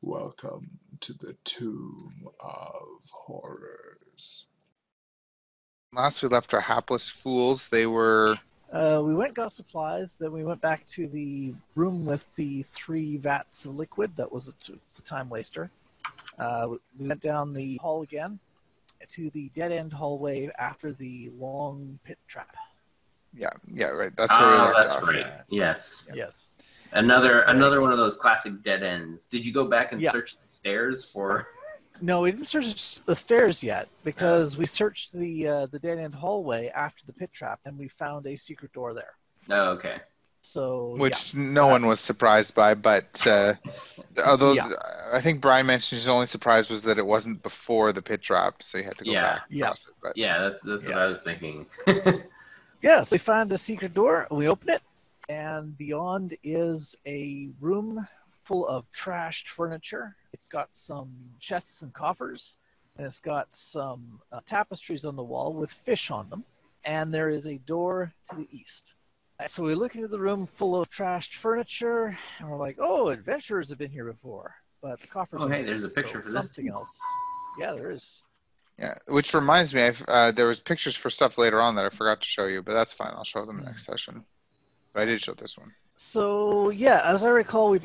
Welcome to the Tomb of Horrors. Last we left our hapless fools, they were... We went and got supplies, then we went back to the room with the 3 vats of liquid. That was a time waster. We went down the hall again to the dead-end hallway after the long pit trap. Yeah, right. That's where we left that's off. right. Yes. Yes. Another one of those classic dead ends. Did you go back and Yeah. search the stairs for? No, we didn't search the stairs yet because we searched the dead-end hallway after the pit trap, and we found a secret door there. Oh, okay. So Which no one was surprised by, but although Yeah. I think Brian mentioned his only surprise was that it wasn't before the pit trap, so you had to go back and Yeah. cross it. But Yeah, that's what I was thinking. So we found a secret door, we opened it, and beyond is a room full of trashed furniture. It's got some chests and coffers, and it's got some tapestries on the wall with fish on them, and there is a door to the east. So we look into the room full of trashed furniture, and we're like, oh, adventurers have been here before. But the coffers Oh, are hey, empty, there's a picture so for this. something else. Yeah, there is. yeah, which reminds me, there was pictures for stuff later on that I forgot to show you, but that's fine. I'll show them next session. But I did show this one. So, yeah, as I recall, we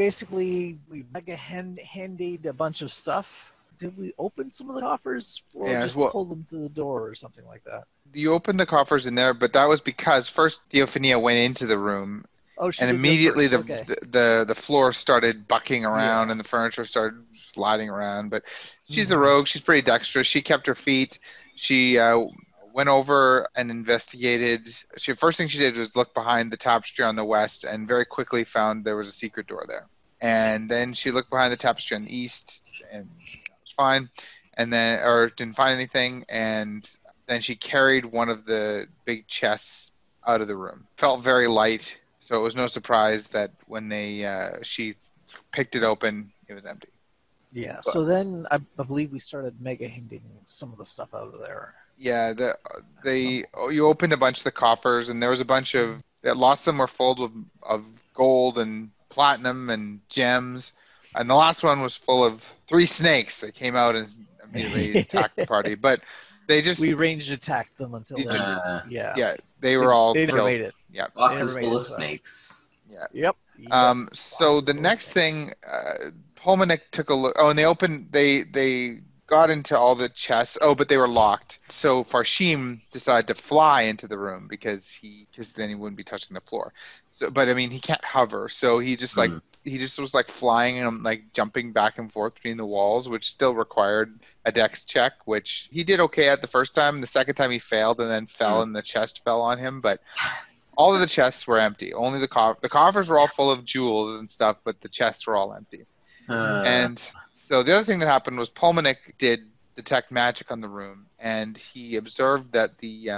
mega handied a bunch of stuff. Did we open some of the coffers or Yeah, just well- pull them to the door or something like that? You opened the coffers in there, but that was because first Theophania went into the room, Oh, she and did go immediately first. Okay. the floor started bucking around Yeah. and the furniture started sliding around. But she's a rogue. She's pretty dexterous. She kept her feet. She went over and investigated. First thing she did was look behind the tapestry on the west and very quickly found there was a secret door there. And then she looked behind the tapestry on the east and it was fine. And then, or didn't find anything. And then she carried one of the big chests out of the room. Felt very light. So it was no surprise that when she picked it open, it was empty. Yeah, so then I believe we started mega hinding some of the stuff out of there. Yeah, you opened a bunch of the coffers, and there was a bunch of lots of them were full of gold and platinum and gems, and the last one was full of 3 snakes that came out and immediately attacked the party. But they just We ranged attacked them until they were all they never killed. made it. Yeah. Boxes They never full made of it to us. snakes. Yeah. Yep. So the Boxes next full of thing, Polmanik took a look. Oh, and they got into all the chests. Oh, but they were locked. So Farshim decided to fly into the room because then he wouldn't be touching the floor. So, but I mean, he can't hover. So he just was like flying and like jumping back and forth between the walls, which still required a dex check, which he did okay at the first time. The second time he failed and then fell and the chest fell on him. But all of the chests were empty. Only the coffers were all full of jewels and stuff, but the chests were all empty. And so the other thing that happened was Polmanik did detect magic on the room, and he observed that the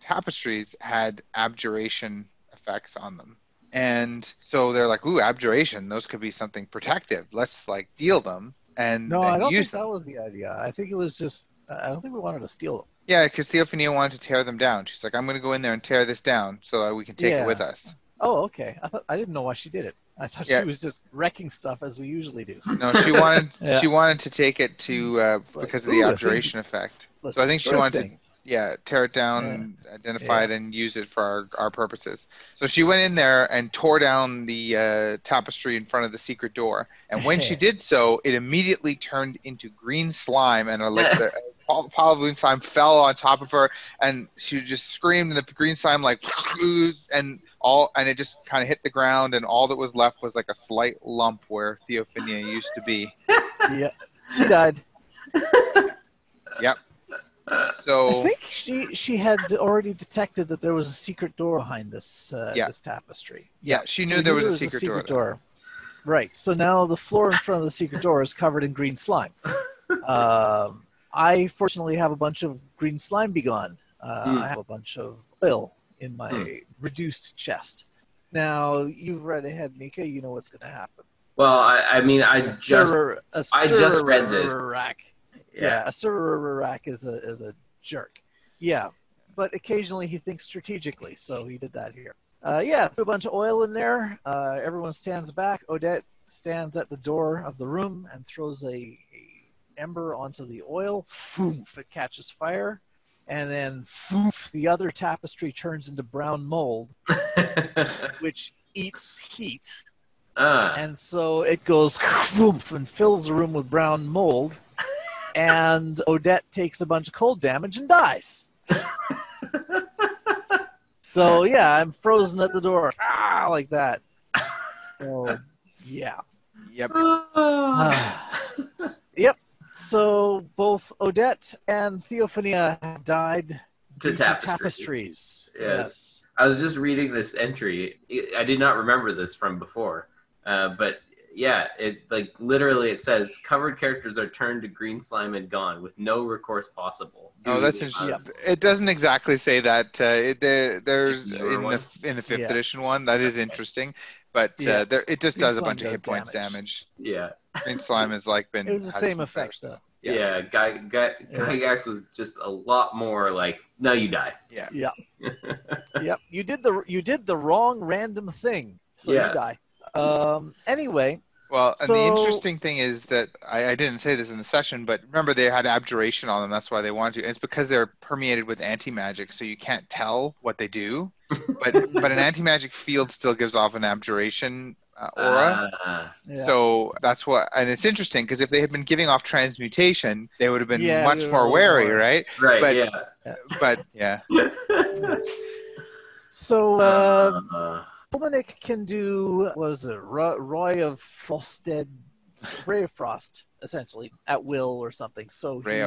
tapestries had abjuration effects on them. And so they're like, ooh, abjuration, those could be something protective. Let's like deal them and No, I don't use think them. that was the idea. I think it was just I don't think we wanted to steal them. Yeah, because Theophania wanted to tear them down. She's like, I'm going to go in there and tear this down so that we can take it with us. Oh, okay. I didn't know why she did it. I thought Yeah. she was just wrecking stuff as we usually do. No, she wanted Yeah. she wanted to take it to It's like, because of the ooh, I abjuration effect. Let's So I think she destroy wanted thing. to tear it down, identify it, and use it for our purposes. So she went in there and tore down the tapestry in front of the secret door. And when she did so, it immediately turned into green slime, and the pile of green slime fell on top of her, and she just screamed, and the green slime like oozed, and it just kind of hit the ground, and all that was left was like a slight lump where Theophania used to be. Yeah, she died. Yep. So I think she had already detected that there was a secret door behind this this tapestry. Yeah, she So knew we there was a secret door. Right. So now the floor in front of the secret door is covered in green slime. I fortunately have a bunch of green slime begone. I have a bunch of oil in my reduced chest. Now you've read ahead, Mika. You know what's going to happen. Well, I mean, I just read this. Yeah, a Surarak is a jerk. Yeah, but occasionally he thinks strategically, so he did that here. Threw a bunch of oil in there. Everyone stands back. Odette stands at the door of the room and throws a ember onto the oil. Foof, it catches fire. And then foof, the other tapestry turns into brown mold, which eats heat. And so it goes whoof and fills the room with brown mold. And Odette takes a bunch of cold damage and dies. So, yeah, I'm frozen at the door. Like that. So, yeah. Yep. Yep. So both Odette and Theophania have died to due tapestries. Yes. I was just reading this entry. I did not remember this from before. But yeah, it literally it says covered characters are turned to green slime and gone with no recourse possible. Oh, that's interesting. It doesn't exactly say that. There's in the fifth edition one. That is interesting, but it just does a bunch of hit points damage. Yeah, green slime has been. It was the same effect though. Yeah, Gygax was just a lot more like, no, you die. Yeah. Yep. You did the wrong random thing, so you die. Anyway. Well, and the interesting thing is that I didn't say this in the session, but remember they had abjuration on them. That's why they wanted to. And it's because they're permeated with anti-magic, so you can't tell what they do. But an anti-magic field still gives off an abjuration aura. So that's what. And it's interesting because if they had been giving off transmutation, they would have been much more wary, right? Right. But yeah. So. Dominic can do Roy of Frost, essentially, at will or something. So Roy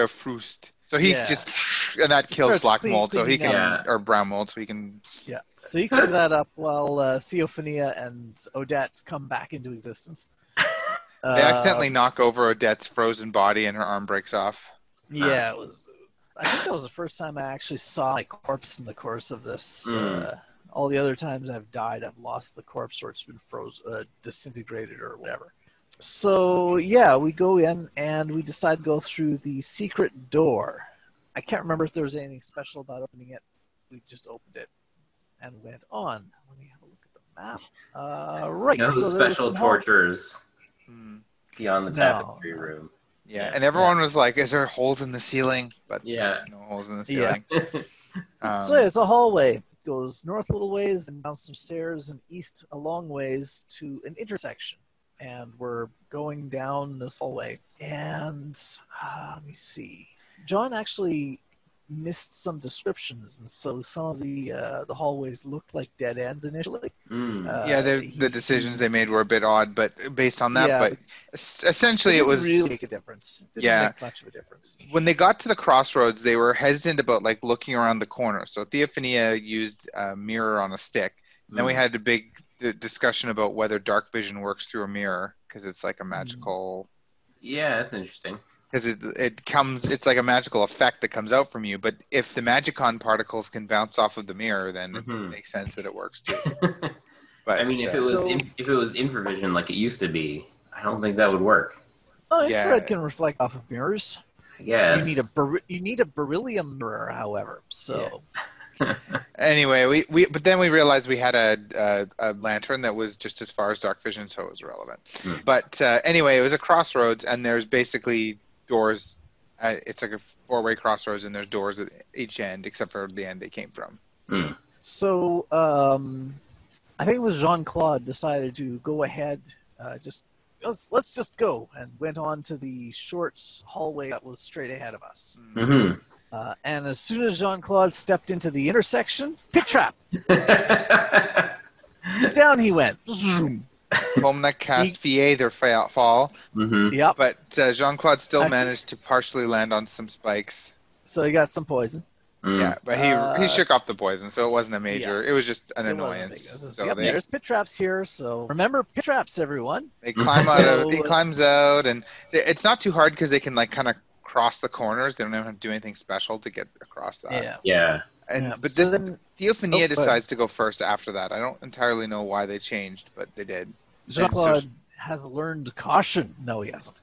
of Frost. So he just and that kills black mold, so he can or brown mold, so he can. Yeah. So he cleans that up while Theophania and Odette come back into existence. They accidentally knock over Odette's frozen body, and her arm breaks off. Yeah, it was. I think that was the first time I actually saw a corpse in the course of this. All the other times I've died, I've lost the corpse or it's been disintegrated or whatever. So, yeah, we go in and we decide to go through the secret door. I can't remember if there was anything special about opening it. We just opened it and went on. Let me have a look at the map. Right. No special tortures beyond the tapestry room. Yeah, and everyone was like, is there holes in the ceiling? But no holes in the ceiling. So, it's a hallway. Goes north a little ways and down some stairs and east a long ways to an intersection. And we're going down this hallway. And let me see. John actually missed some descriptions, and so some of the hallways looked like dead ends initially. The decisions they made were a bit odd, but based on that, but essentially it was really make a difference. It didn't make much of a difference. When they got to the crossroads, they were hesitant about looking around the corner. So Theophania used a mirror on a stick. Then we had a big discussion about whether dark vision works through a mirror because it's like a magical. Yeah, that's interesting. Because it's like a magical effect that comes out from you. But if the Magicon particles can bounce off of the mirror, then it makes sense that it works too. But I mean, if it was infravision like it used to be, I don't think that would work. Oh, infrared can reflect off of mirrors. Yes. You need a beryllium mirror, however. So. Anyway, but then we realized we had a lantern that was just as far as dark vision, so it was relevant. But anyway, it was a crossroads, and there's basically doors. It's like a four-way crossroads, and there's doors at each end, except for the end they came from. So I think it was Jean-Claude decided to go ahead, let's just go, and went on to the short hallway that was straight ahead of us. And as soon as Jean-Claude stepped into the intersection, pit trap. Down he went. Zoom. Pomnek cast VA their fall. Yep. But Jean-Claude still managed to partially land on some spikes. So he got some poison. Yeah, but he shook off the poison, so it wasn't a major. It was just an annoyance. So there's pit traps here, so remember pit traps, everyone. They climb out he climbs out, and it's not too hard because they can kind of cross the corners. They don't even have to do anything special to get across that. Yeah. But then Theophania decides to go first after that. I don't entirely know why they changed, but they did. Jean-Claude has learned caution. No, he hasn't.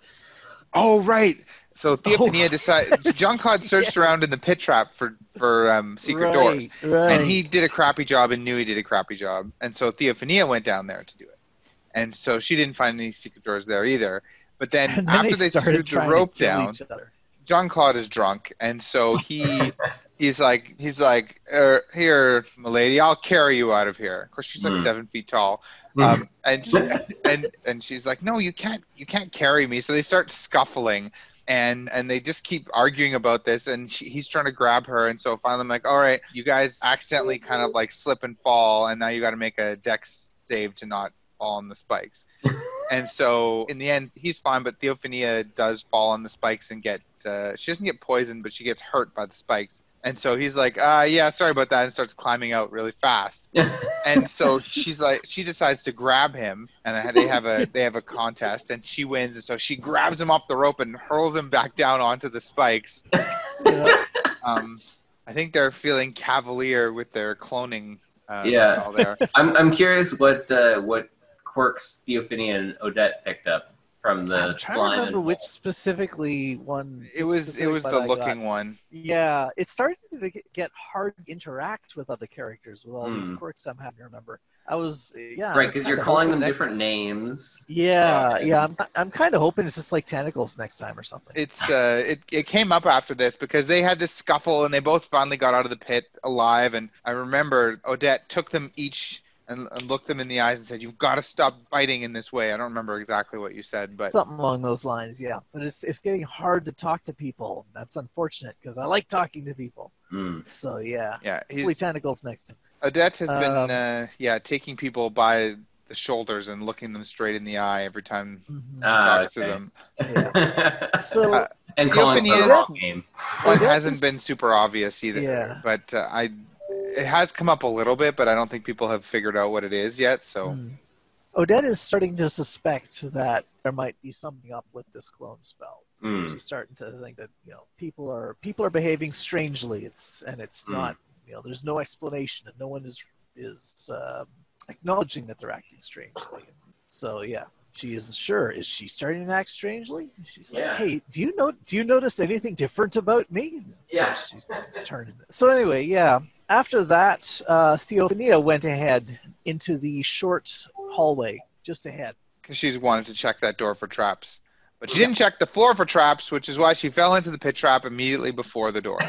Oh, right. So Theophania decided. Jean-Claude searched around in the pit trap for secret doors, and he did a crappy job and knew he did a crappy job, and so Theophania went down there to do it. And so she didn't find any secret doors there either. But then And then after they threw started the trying rope to kill down, each other. John Claude is drunk, and so he's like, here, milady, I'll carry you out of here. Of course, she's like 7 feet tall, and she's like, no, you can't carry me. So they start scuffling, and they just keep arguing about this, and he's trying to grab her, and so finally I'm like, all right, you guys accidentally kind of like slip and fall, and now you got to make a dex save to not fall on the spikes. And so in the end, he's fine, but Theophania does fall on the spikes and she doesn't get poisoned, but she gets hurt by the spikes. And so he's like, yeah, sorry about that, and starts climbing out really fast. And so she decides to grab him, and they have a contest, and she wins, and so she grabs him off the rope and hurls him back down onto the spikes. I think they're feeling cavalier with their cloning spell there. I'm curious what quirks Theophany and Odette picked up from the I'm trying slime. to remember which specifically one. It was the looking one. Yeah, it started to get hard to interact with other characters with all these quirks. I'm having to remember. Right, because you're calling them different names. Yeah. I'm kind of hoping it's just like tentacles next time or something. It came up after this because they had this scuffle and they both finally got out of the pit alive. And I remember Odette took them each and looked them in the eyes and said, "You've got to stop fighting in this way." I don't remember exactly what you said, but something along those lines, yeah. But it's getting hard to talk to people. That's unfortunate because I like talking to people. So yeah. Hopefully tentacles next time. Odette has been taking people by the shoulders and looking them straight in the eye every time he talks to them. Yeah. So and calling them the wrong game. One hasn't been super obvious either, but it has come up a little bit, but I don't think people have figured out what it is yet. So Odette is starting to suspect that there might be something up with this clone spell. She's starting to think that people are behaving strangely. It's not there's no explanation, and no one is acknowledging that they're acting strangely. So she isn't sure. Is she starting to act strangely? She's like, "Hey, do you notice anything different about me?" Yeah. She's turning. So anyway, after that, Theophania went ahead into the short hallway just ahead. Because she's wanted to check that door for traps. But she didn't check the floor for traps, which is why she fell into the pit trap immediately before the door.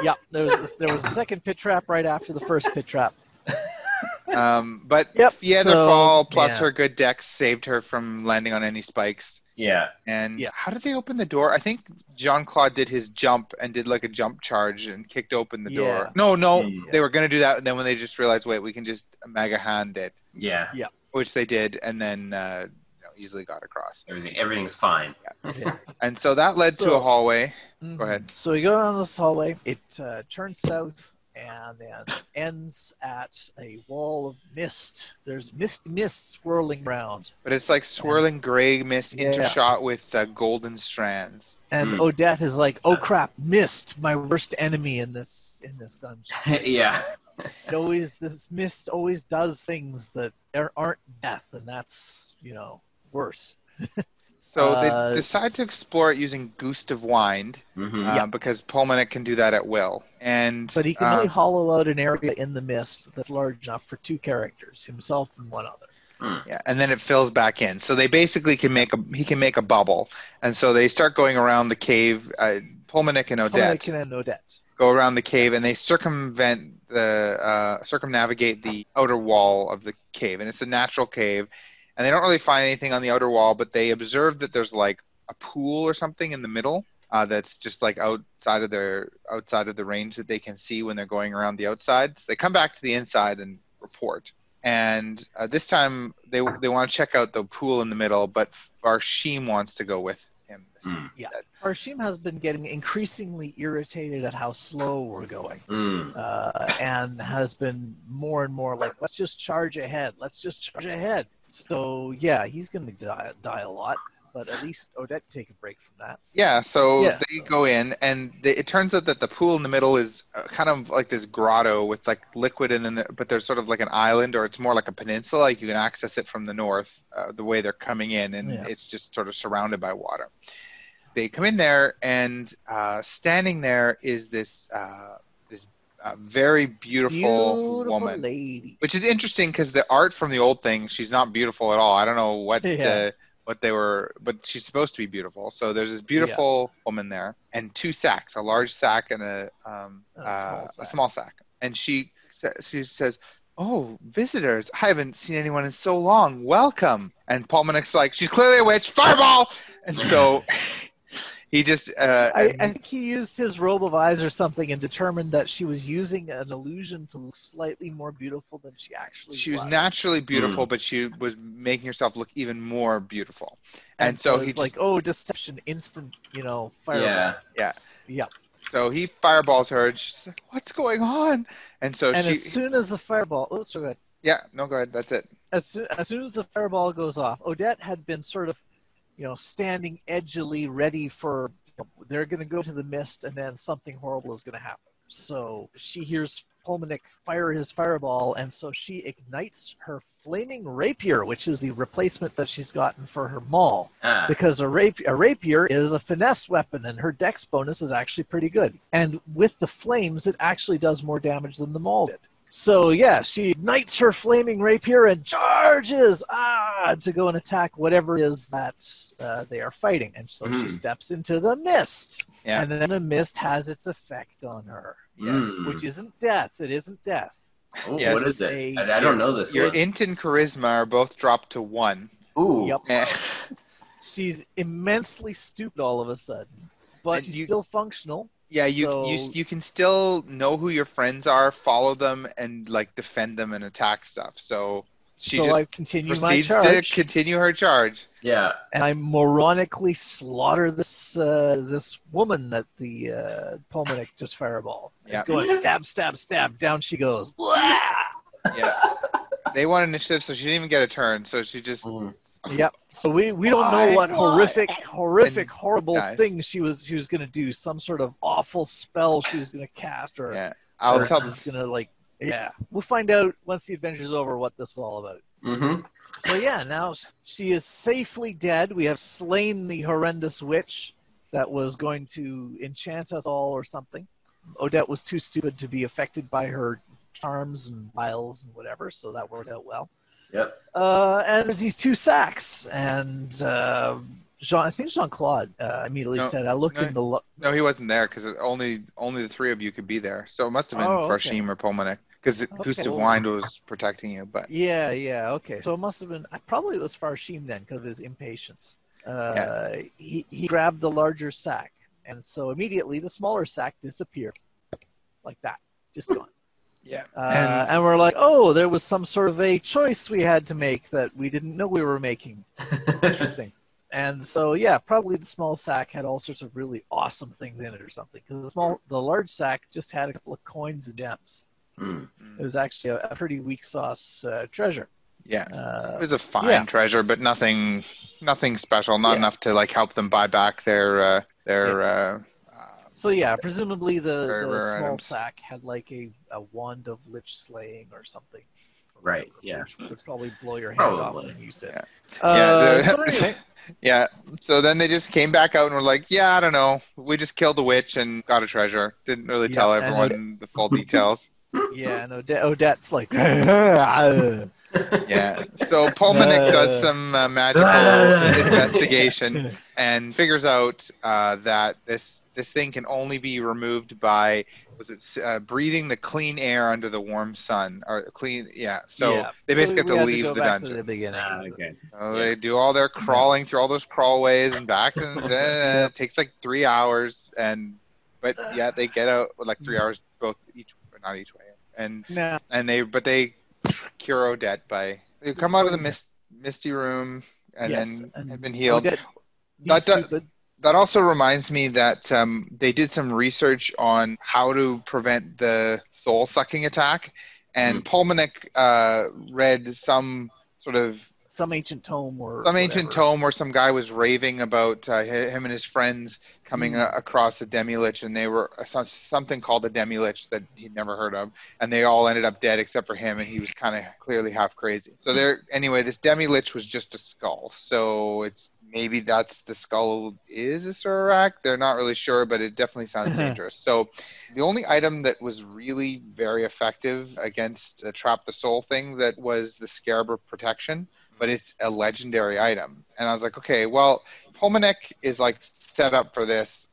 Yeah, there was a second pit trap right after the first pit trap. But the other fall plus her good dex saved her from landing on any spikes. Yeah. And how did they open the door? I think Jean-Claude did his jump and did like a jump charge and kicked open the door. No, they were going to do that, and then when they just realized, wait, we can just mega hand it. Yeah. Which they did, and then easily got across. Everything's fine. Yeah. And so that led to a hallway. Go ahead. So we go down this hallway. It turns south and then ends at a wall of mist. There's mist swirling around. But it's like swirling gray mist intershot with golden strands. And Odette is like, "Oh crap, mist, my worst enemy in this dungeon." Yeah. This mist always does things that there aren't death, and that's worse. So they decide to explore it using Gust of Wind, because Pulmonic can do that at will. But he can only hollow out an area in the mist that's large enough for two characters, himself and one other. Yeah, and then it fills back in. So they basically can make a bubble, and so they start going around the cave. Pulmonic and Odette go around the cave, and they circumnavigate the outer wall of the cave, and it's a natural cave. And they don't really find anything on the outer wall, but they observe that there's like a pool or something in the middle that's just like outside of the range that they can see when they're going around the outside. So they come back to the inside and report. And this time they want to check out the pool in the middle, but Farshim wants to go with him. Yeah, Farshim has been getting increasingly irritated at how slow we're going, and has been more and more like, "Let's just charge ahead. Let's just charge ahead." So he's going to die a lot, but at least Odette can take a break from that. Yeah, so they go in, and it turns out that the pool in the middle is kind of like this grotto with like liquid, but there's sort of like an island, or it's more like a peninsula. Like you can access it from the north, the way they're coming in, and it's just sort of surrounded by water. They come in there, and standing there is this a very beautiful woman. lady. Which is interesting because the art from the old thing, she's not beautiful at all. I don't know what Yeah. what they were, but she's supposed to be beautiful. So there's this beautiful woman there, and two sacks, a large sack and a small sack. And she says, "Oh, visitors! I haven't seen anyone in so long. Welcome." And Paul Minnick's like, "She's clearly a witch. Fireball!" And so he just I think he used his robe of eyes or something and determined that she was using an illusion to look slightly more beautiful than she actually was. She was naturally beautiful, but she was making herself look even more beautiful. And so he's like, deception, instant, fireball. Yeah. Yeah. So he fireballs her, and she's like, "What's going on?" And so as soon as the fireball, go ahead. Yeah, no, go ahead. That's it. As soon as the fireball goes off, Odette had been sort of, standing edgily, ready for. They're going to go to the mist, and then something horrible is going to happen. So she hears Polmanic fire his fireball, and so she ignites her flaming rapier, which is the replacement that she's gotten for her maul. Because a rapier is a finesse weapon, and her dex bonus is actually pretty good. And with the flames, it actually does more damage than the maul did. So yeah, she ignites her flaming rapier and charges to go and attack whatever it is that they are fighting. And so she steps into the mist. Yeah. And then the mist has its effect on her. Yes. Which isn't death. It isn't death. Oh, Yes. what is it? I don't know this Your one. int and charisma are both dropped to 1. Ooh. Yep. She's immensely stupid all of a sudden. But she's still functional. Yeah, you can still know who your friends are, follow them, and like defend them and attack stuff. So I continue my proceeds charge. to continue her charge. Yeah. And I moronically slaughter this woman that the Polmanic just fireball. Yeah. It's going stab, stab, stab. Down she goes. Blah! Yeah. They won initiative, so she didn't even get a turn. So she just. Yep. So we don't know what horrific, horrible thing she was going to do. Some sort of awful spell she was going to cast, or I'll tell. Was going to we'll find out once the adventure's over what this was all about. Mm-hmm. So yeah, now she is safely dead. We have slain the horrendous witch that was going to enchant us all or something. Odette was too stupid to be affected by her charms and wiles and whatever, so that worked out well. Yep. And there's these two sacks, and I think Jean-Claude immediately said, "I looked in the." No, he wasn't there because only the three of you could be there. So it must have been Farshim or Polmanic because Gust of Wind was protecting you. But yeah, okay. So it must have been. Probably it was Farshim then because of his impatience. He grabbed the larger sack, and so immediately the smaller sack disappeared, like that, just gone. Yeah. And we're like, oh, there was some sort of a choice we had to make that we didn't know we were making. Interesting. And so, yeah, probably the small sack had all sorts of really awesome things in it or something. Because the large sack just had a couple of coins and gems. It was actually a pretty weak sauce treasure. Yeah, it was a fine treasure, but nothing special. Not enough to like help them buy back their. So yeah, presumably the small items. sack had like a wand of lich slaying or something. Right. Yeah. Which would probably blow your hand off when you used it. So anyway. Yeah. So then they just came back out and were like, "Yeah, I don't know. We just killed a witch and got a treasure. Didn't really tell everyone the full details." Yeah, and Odette's like, yeah. So Polmanic does some magical investigation and figures out that this thing can only be removed by breathing the clean air under the warm sun or clean. Yeah. So they basically have to leave the dungeon. To the beginning. Okay. So they do all their crawling through all those crawlways and back, and it takes like 3 hours. But they get out with like 3 hours both each, or not each way. And they cure Odette by they come out of the misty room and then have been healed. That also reminds me that they did some research on how to prevent the soul sucking attack, and Polmanic read some sort of some ancient tome or some ancient whatever. tome where some guy was raving about him and his friends coming across a demi-lich, and they were something called a demi-lich that he'd never heard of, and they all ended up dead except for him, and he was kind of clearly half crazy. So anyway, this demi-lich was just a skull, so it's maybe that's the skull is a Surak. They're not really sure, but it definitely sounds dangerous. So the only item that was really very effective against the Trap the Soul thing that was the Scarab of Protection, but it's a legendary item. And I was like, okay, well, Pulmonek is like set up for this.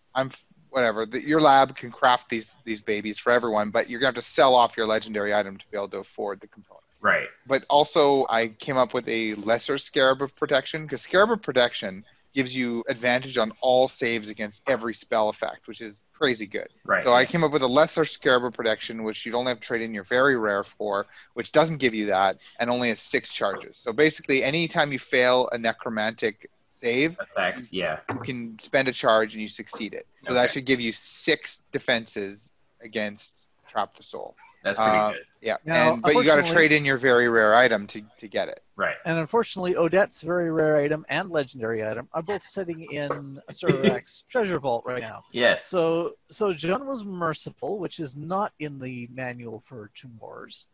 Whatever. Your lab can craft these babies for everyone, but you're going to have to sell off your legendary item to be able to afford the component. Right. But also, I came up with a lesser Scarab of Protection, because Scarab of Protection gives you advantage on all saves against every spell effect, which is crazy good. Right. So I came up with a lesser Scarab of Protection, which you'd only have to trade in your very rare for, which doesn't give you that, and only has 6 charges. So basically, anytime you fail a necromantic save, effect, yeah, you can spend a charge and you succeed it. So that should give you 6 defenses against Trap the Soul. That's pretty good. Yeah, Now, but you got to trade in your very rare item to get it. Right. And unfortunately, Odette's very rare item and legendary item are both sitting in a Surak's treasure vault right now. Yes. So John was merciful, which is not in the manual for Tomb Wars,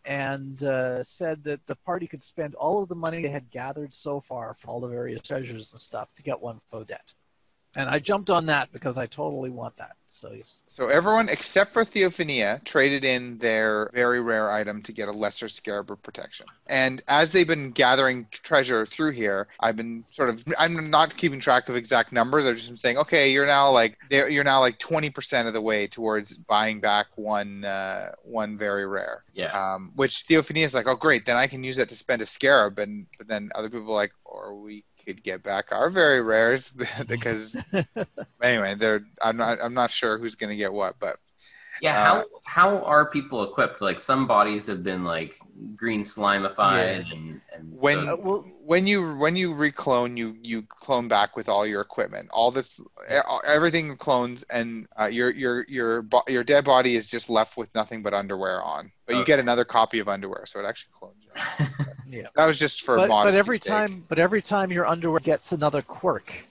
and said that the party could spend all of the money they had gathered so far for all the various treasures and stuff to get one for Odette. And I jumped on that because I totally want that. So yes. So everyone except for Theophania traded in their very rare item to get a lesser Scarab of Protection. And as they've been gathering treasure through here, I'm not keeping track of exact numbers. I've just been saying, okay, you're now like 20% of the way towards buying back one very rare. Yeah. Which Theophania is like, oh great, then I can use that to spend a Scarab. But then other people are like, or we could get back our very rares because anyway, I'm not sure who's going to get what, but yeah, how are people equipped? Like some bodies have been like green slimified, and when you reclone, you clone back with all your equipment. All this, everything clones, and your dead body is just left with nothing but underwear on. But you get another copy of underwear, so it actually clones you. Yeah, that was just for modesty's sake. But every time your underwear gets another quirk.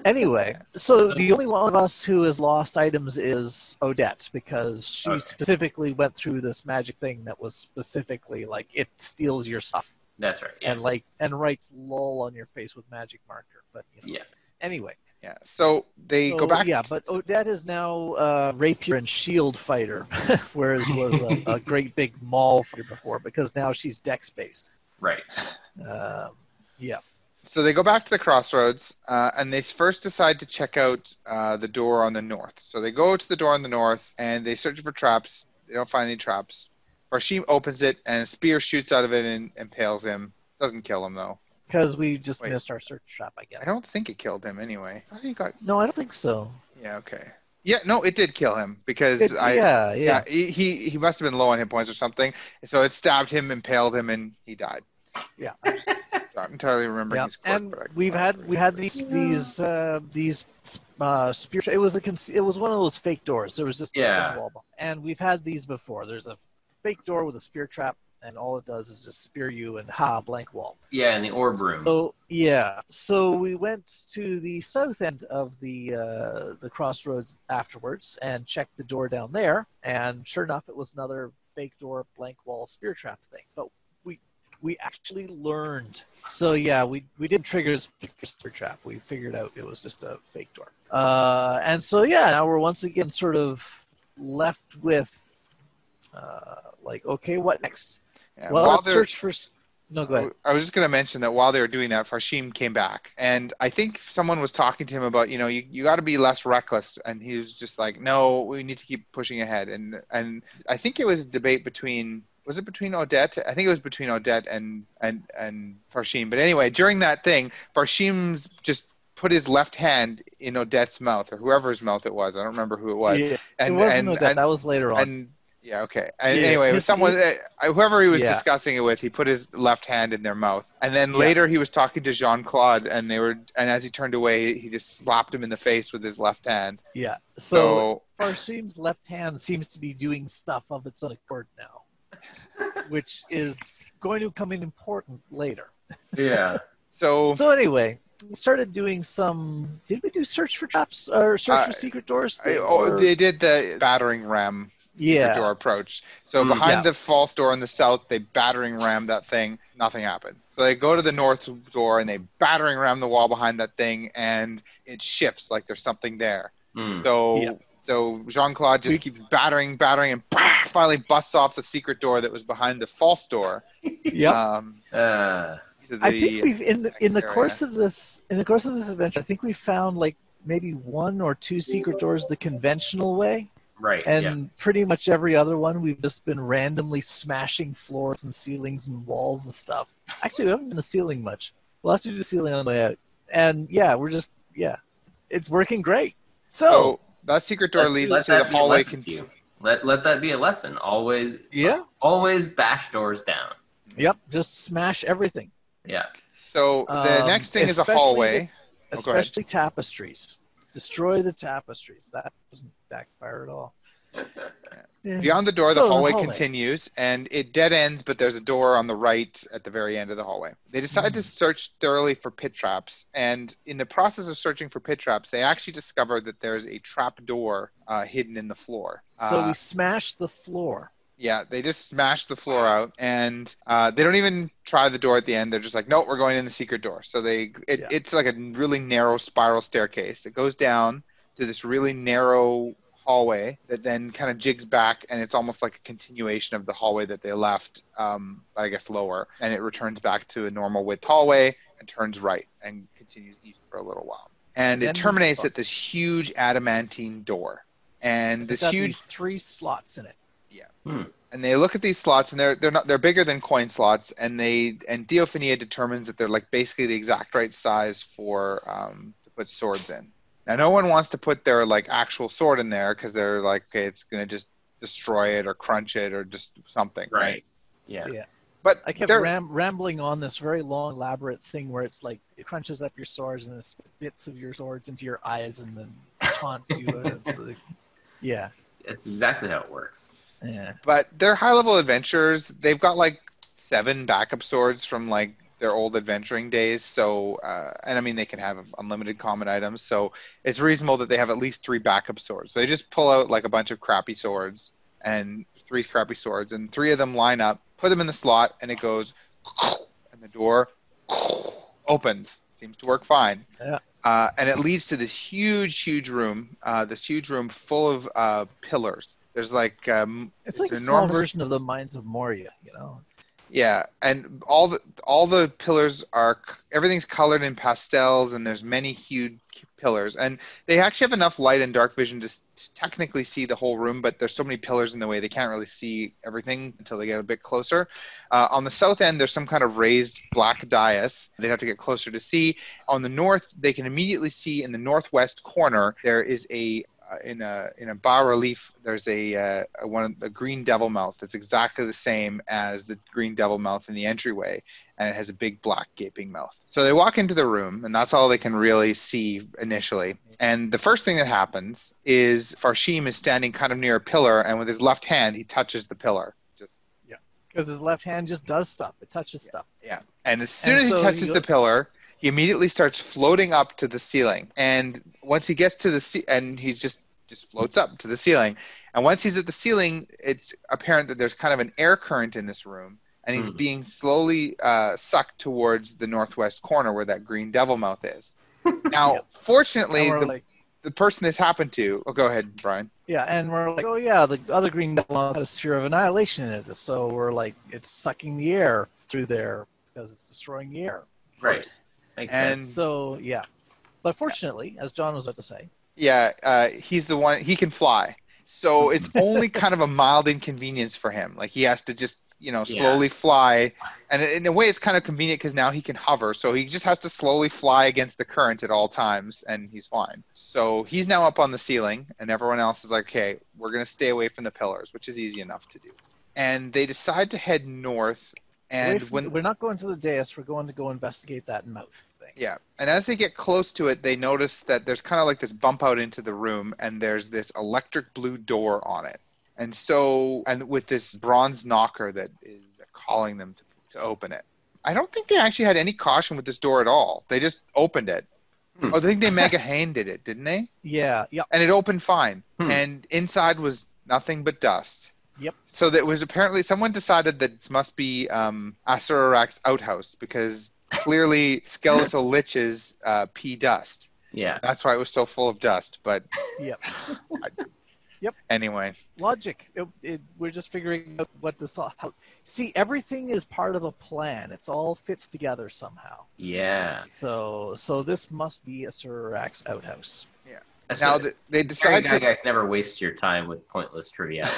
Anyway, so the only one of us who has lost items is Odette, because she specifically went through this magic thing that was specifically like it steals your stuff. That's right. Yeah. And writes "lol" on your face with magic marker. But yeah. Anyway. Yeah. So they go back. Yeah, but Odette is now rapier and shield fighter, whereas was a great big maul fighter before, because now she's dex based. Right. Yeah. So they go back to the crossroads, and they first decide to check out the door on the north. So they go to the door on the north, and they search for traps. They don't find any traps. Farshim opens it, and a spear shoots out of it and impales him. Doesn't kill him, though. Because we just missed our search trap, I guess. I don't think it killed him anyway. No, I don't think so. Yeah, okay. Yeah, no, it did kill him because he must have been low on hit points or something. So it stabbed him, impaled him, and he died. Yeah. Not entirely remembering his quirk, and we had these spear. It was one of those fake doors. There was just a stone wall, and we've had these before. There's a fake door with a spear trap, and all it does is just spear you and blank wall. Yeah, in the orb room. So we went to the south end of the crossroads afterwards and checked the door down there, and sure enough, it was another fake door, blank wall, spear trap thing. But we actually learned. So yeah, we didn't trigger the spear trap. We figured out it was just a fake door. And so now we're once again sort of left with okay, what next? Yeah, well, let's search for. No, go ahead. I was just going to mention that while they were doing that, Farshim came back, and I think someone was talking to him about, you got to be less reckless, and he was just like, no, we need to keep pushing ahead, and I think it was a debate between. Was it between Odette? I think it was between Odette and Farshim. But anyway, during that thing, Farshim's just put his left hand in Odette's mouth, or whoever's mouth it was. I don't remember who it was. Yeah, it wasn't Odette. That was later on. Yeah, okay. Anyway, it was someone, whoever he was discussing it with, he put his left hand in their mouth. And then later he was talking to Jean-Claude, and as he turned away, he just slapped him in the face with his left hand. Yeah. So Farshim's left hand seems to be doing stuff of its own accord now. which is going to come in important later. Yeah. So So anyway, we started doing some. Did we do search for traps or search for secret doors thing? they did the battering ram secret door Yeah, approach. So Mm. behind Yeah. the false door in the south, they battering ram that thing. Nothing happened. So they go to the north door and they battering ram the wall behind that thing, and it shifts like there's something there. Mm. Yeah. So Jean-Claude just We- keeps battering, and finally busts off the secret door that was behind the false door. Yep. To I think we've in the area. course of this adventure, I think we found like maybe 1 or 2 secret doors the conventional way, Right. and Yeah. pretty much every other one we've just been randomly smashing floors and ceilings and walls and stuff. Actually, we haven't done the ceiling much. We'll have to do the ceiling on the way out. And yeah, it's working great. So that secret door Let leads to that the be a hallway. lesson to you. Let that be a lesson. Always. Yeah. Always bash doors down. Yep, just smash everything. Yeah. So the next thing is a especially hallway. Especially tapestries. Destroy the tapestries. That doesn't backfire at all. Yeah. Beyond the door, So, the hallway continues, and it dead ends, but there's a door on the right at the very end of the hallway. They decide to search thoroughly for pit traps, and in the process of searching for pit traps, they actually discover that there's a trap door hidden in the floor. So we smash the floor. Yeah, they just smash the floor out, and they don't even try the door at the end. They're just like, nope, we're going in the secret door. So it's like a really narrow spiral staircase that goes down to this really narrow hallway that then kind of jigs back, and it's almost like a continuation of the hallway that they left, but I guess lower. And it returns back to a normal width hallway and turns right and continues east for a little while. And it terminates at this huge adamantine door. And this huge these 3 slots in it. Yeah. And they look at these slots, and they're bigger than coin slots, and Theophania determines that they're like basically the exact right size for to put swords in. Now, no one wants to put their like actual sword in there because they're like, okay, it's gonna just destroy it or crunch it or just something, right? Yeah. But I kept rambling on this very long, elaborate thing where it's like it crunches up your swords and it spits bits of your swords into your eyes and then taunts you. It's like, yeah. It's exactly how it works. Yeah. But they're high-level adventurers. They've got like 7 backup swords from like their old adventuring days. So, and I mean, they can have unlimited common items. So it's reasonable that they have at least 3 backup swords. So they just pull out like a bunch of crappy swords and 3 crappy swords, and 3 of them line up, put them in the slot, and it goes, and the door opens. Seems to work fine. Yeah. And it leads to this huge room. This huge room full of pillars. There's like it's like a small version of the Mines of Moria, you know. Yeah, and all the pillars everything's colored in pastels, and there's many hued pillars, and they actually have enough light and dark vision to technically see the whole room, but there's so many pillars in the way they can't really see everything until they get a bit closer. On the south end, there's some kind of raised black dais. They'd have to get closer to see. On the north, they can immediately see in the northwest corner there is in a bas relief, there's a green devil mouth that's exactly the same as the green devil mouth in the entryway, and it has a big black gaping mouth. So they walk into the room, and that's all they can really see initially. And the first thing that happens is Farshim is standing kind of near a pillar, and with his left hand, he touches the pillar. Because his left hand just does stuff. It touches stuff. Yeah. And as soon as he touches the pillar, he immediately starts floating up to the ceiling. And once he gets to and he just floats up to the ceiling. And once he's at the ceiling, it's apparent that there's kind of an air current in this room, and he's being slowly sucked towards the northwest corner where that green devil mouth is. Now, fortunately, the person this happened to... Oh, go ahead, Brian. Yeah, and we're like, oh yeah, the other green devil mouth had a sphere of annihilation in it, so we're like, it's sucking the air through there because it's destroying the air. Right. Makes sense. So, yeah. But fortunately, as John was about to say... Yeah, he's the one... He can fly. So it's only kind of a mild inconvenience for him. Like, he has to just, slowly fly. And in a way, it's kind of convenient because now he can hover. So he just has to slowly fly against the current at all times, and he's fine. So he's now up on the ceiling, and everyone else is like, okay, we're going to stay away from the pillars, which is easy enough to do. And they decide to head north. And we're not going to the dais, we're going to go investigate that mouth thing. Yeah, and as they get close to it, they notice that there's kind of like this bump out into the room, and there's this electric blue door on it. And with this bronze knocker that is calling them to open it. I don't think they actually had any caution with this door at all. They just opened it. Hmm. Oh, I think they mega handed it, didn't they? Yeah. And it opened fine. Hmm. And inside was nothing but dust. Yep. So that was apparently someone decided that it must be Asarak's outhouse because clearly skeletal liches pee dust. Yeah. That's why it was so full of dust. But Yep. anyway, Logic. We're just figuring out what this all. See, everything is part of a plan. It's all fits together somehow. Yeah. So this must be a Surarak's outhouse. now they decide to. Guys never waste your time with pointless trivia.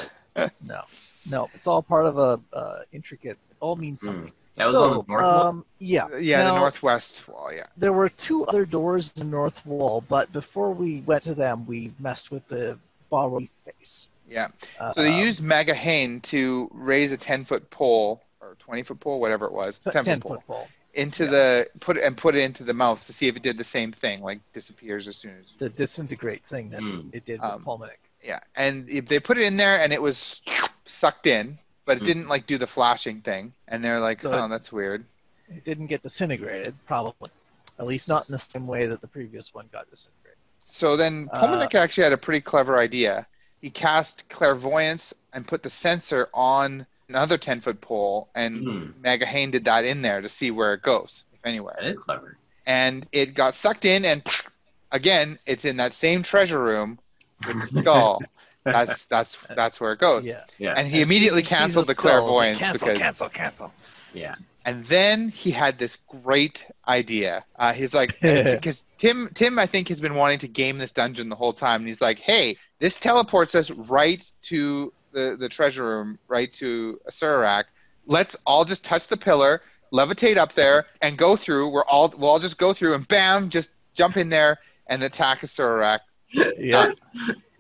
No, it's all part of a intricate. It all means something. That was on the north wall? Yeah. Yeah, Now, the northwest wall. Yeah. There were 2 other doors in the north wall, but before we went to them, we messed with the bas relief face. Yeah. So they used Mega Hain to raise a 10-foot pole or 20-foot pole, whatever it was, 10-foot pole into the put it into the mouth to see if it did the same thing, like disappears as soon as the disintegrate thing that it did with Pulmonic. Yeah, and if they put it in there and it was sucked in, but it didn't like do the flashing thing, and they're like, So oh, that's weird. It didn't get disintegrated, probably. At least not in the same way that the previous one got disintegrated. So then Pulmonic actually had a pretty clever idea. He cast clairvoyance and put the sensor on another 10-foot pole, and Mega Hain did that in there to see where it goes, if anywhere. That is clever. And it got sucked in, and again, it's in that same treasure room with the skull. That's where it goes. Yeah. And he immediately canceled the clairvoyance Cancel. Yeah. And then he had this great idea. He's like, because Tim, I think, has been wanting to game this dungeon the whole time. And he's like, hey, this teleports us right to the treasure room, right to Surak. Let's all just touch the pillar, levitate up there, and go through. We'll all just go through and bam, just jump in there and attack Surak. Yeah.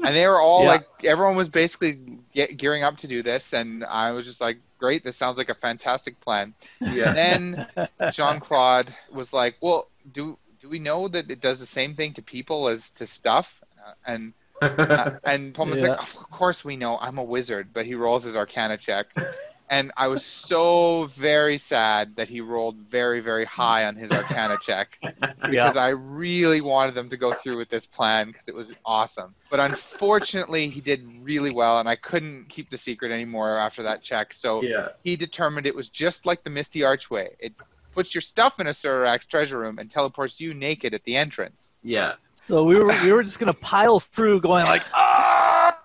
And they were all like, everyone was basically gearing up to do this, and I was just like, great, this sounds like a fantastic plan. Yeah. And then Jean-Claude was like, well, do we know that it does the same thing to people as to stuff? And Pullman's like, of course we know, I'm a wizard, but he rolls his Arcana check. And I was so very sad that he rolled very, very high on his Arcana check because I really wanted them to go through with this plan because it was awesome. But unfortunately, he did really well, and I couldn't keep the secret anymore after that check. So he determined it was just like the Misty Archway. It puts your stuff in a Surak's treasure room and teleports you naked at the entrance. Yeah. So we were just gonna pile through, going like, ah!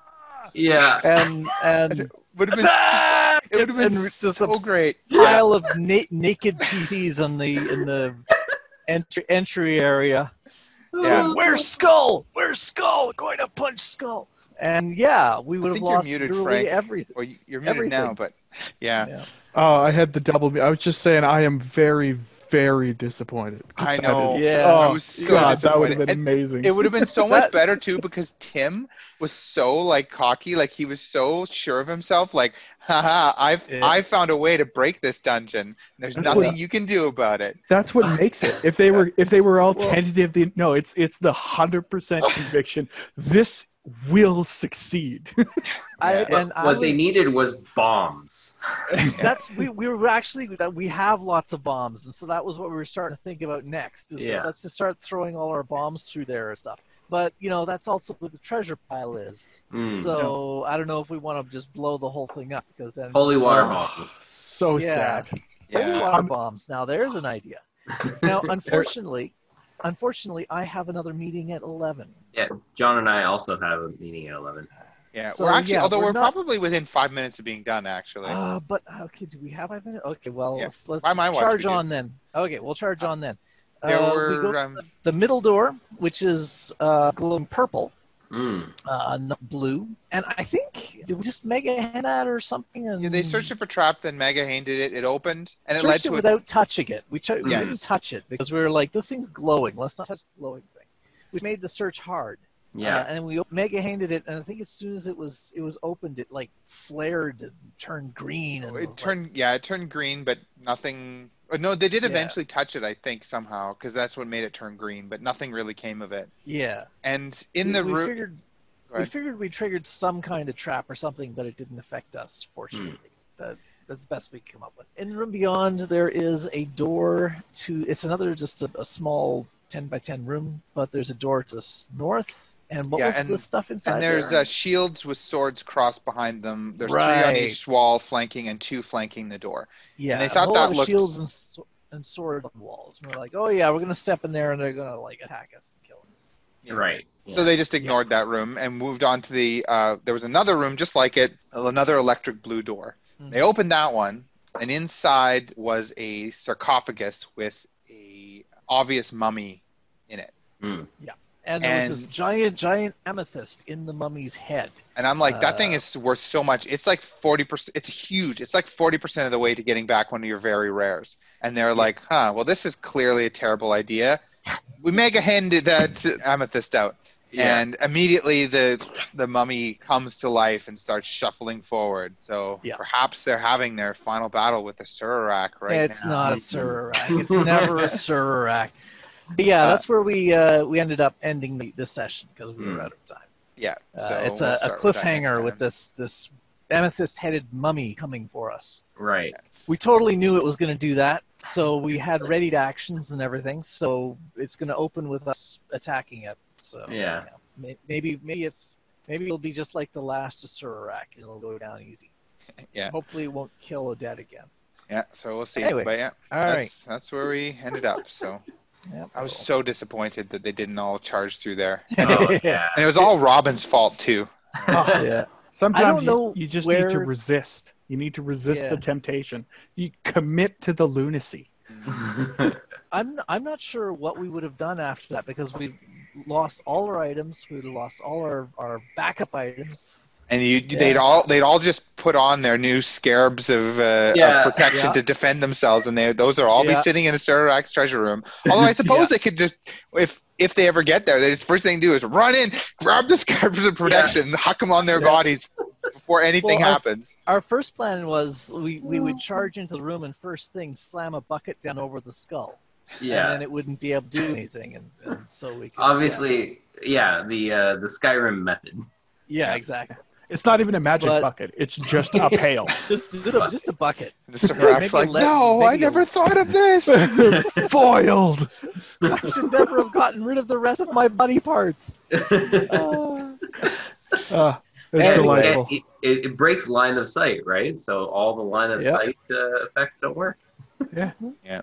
Yeah. And would have been it would have been just so great. Pile of naked PCs in the entry area. Yeah. Where's Skull? Where's Skull? Going to punch Skull. And we would have lost you're muted, literally Frank. everything. Well, you're muted now, but yeah. Oh, I had the double. I was just saying, I am very, very disappointed. I know. I was so God, that would have disappointed. been amazing. It would have been so much better too because Tim was so like cocky, like he was so sure of himself, like, haha, I found a way to break this dungeon. There's nothing you can do about it. That's what makes it. If they were all tentative, no, it's the 100% conviction. This will succeed. What they needed was bombs. We were actually we have lots of bombs, and so that was what we were starting to think about next. Let's just start throwing all our bombs through there and stuff. But that's also what the treasure pile is. So I don't know if we want to just blow the whole thing up because then holy water bombs. So sad. Holy water bombs. Now there's an idea. Now unfortunately, I have another meeting at 11. Yeah, John and I also have a meeting at 11. Yeah, So, we're actually, although we're not, probably within 5 minutes of being done, actually. But okay, do we have 5 minutes? Okay, well let's By my watch, charge we do. on then. Okay, we'll charge on then. There we go were to the middle door, which is glowing purple, not blue. And I think did we just mega hand that or something? And they searched it for trap, then Mega Hain did it. It opened, and it led searched to it without touching it. We didn't touch it because we were like, this thing's glowing. Let's not touch the glowing thing. We made the search hard. Yeah. And we mega handed it, and I think as soon as it was opened, it like flared and turned green. And it turned green, but nothing. No, they did eventually touch it, I think, somehow, because that's what made it turn green, but nothing really came of it. Yeah. And in the room. Figured, we figured we triggered some kind of trap or something, but it didn't affect us, fortunately. That's the best we could come up with. In the room beyond, there is a door to. It's another just a small 10 by 10 room, but there's a door to the north. And what was the stuff inside and there's there? shields with swords crossed behind them. There's 3 Right. on each wall flanking and 2 flanking the door. Yeah, and they thought a that lot of looked shields and swords on the walls. And we're like, oh yeah, we're gonna step in there and they're gonna like attack us and kill us. Yeah. Right. So they just ignored that room and moved on to the. There was another room just like it, another electric blue door. Mhm. They opened that one, and inside was a sarcophagus with a obvious mummy in it. Mm. And there was this giant amethyst in the mummy's head. And I'm like, that thing is worth so much. It's like 40%. It's huge. It's like 40% of the way to getting back one of your very rares. And they're like, well, this is clearly a terrible idea. We mega handed that amethyst out. Yeah. And immediately the mummy comes to life and starts shuffling forward. So perhaps they're having their final battle with the Sururak right now. It's not a Sururak. It's never a Sururak. But yeah, that's where we ended up ending the session because we were out of time. Yeah. So it's we'll a start with that cliffhanger next with time. this amethyst-headed mummy coming for us. Right. We totally knew it was going to do that, so we had readied actions and everything. So it's going to open with us attacking it. So Yeah. maybe it'll be just like the last Sururak. It'll go down easy. Yeah. Hopefully, it won't kill Odette again. Yeah. So we'll see. Anyway, But yeah, all right. That's where we ended up. So. Yep. I was so disappointed that they didn't all charge through there. Oh, yeah. And it was all Robin's fault, too. Yeah. Sometimes I don't know you just where- need to resist. You need to resist Yeah. the temptation. You commit to the lunacy. I'm not sure what we would have done after that because we lost all our items. We lost all our backup items. And they'd all just put on their new scarabs of protection to defend themselves, and those are all be sitting in a Sururak's treasure room. Although I suppose they could just, if they ever get there, first thing to do is run in, grab the scarabs of protection, huck them on their bodies before anything happens. Our first plan was we would charge into the room and first thing slam a bucket down over the skull. Yeah. And then it wouldn't be able to do anything, and so we could Obviously, the Skyrim method. Yeah, exactly. It's not even a magic bucket. It's just a pail. Just a bucket. The Sururak's like, no, I never thought of this. Foiled. I should never have gotten rid of the rest of my body parts. It's delightful. It breaks line of sight, right? So all the line of sight effects don't work. Yeah. Yeah.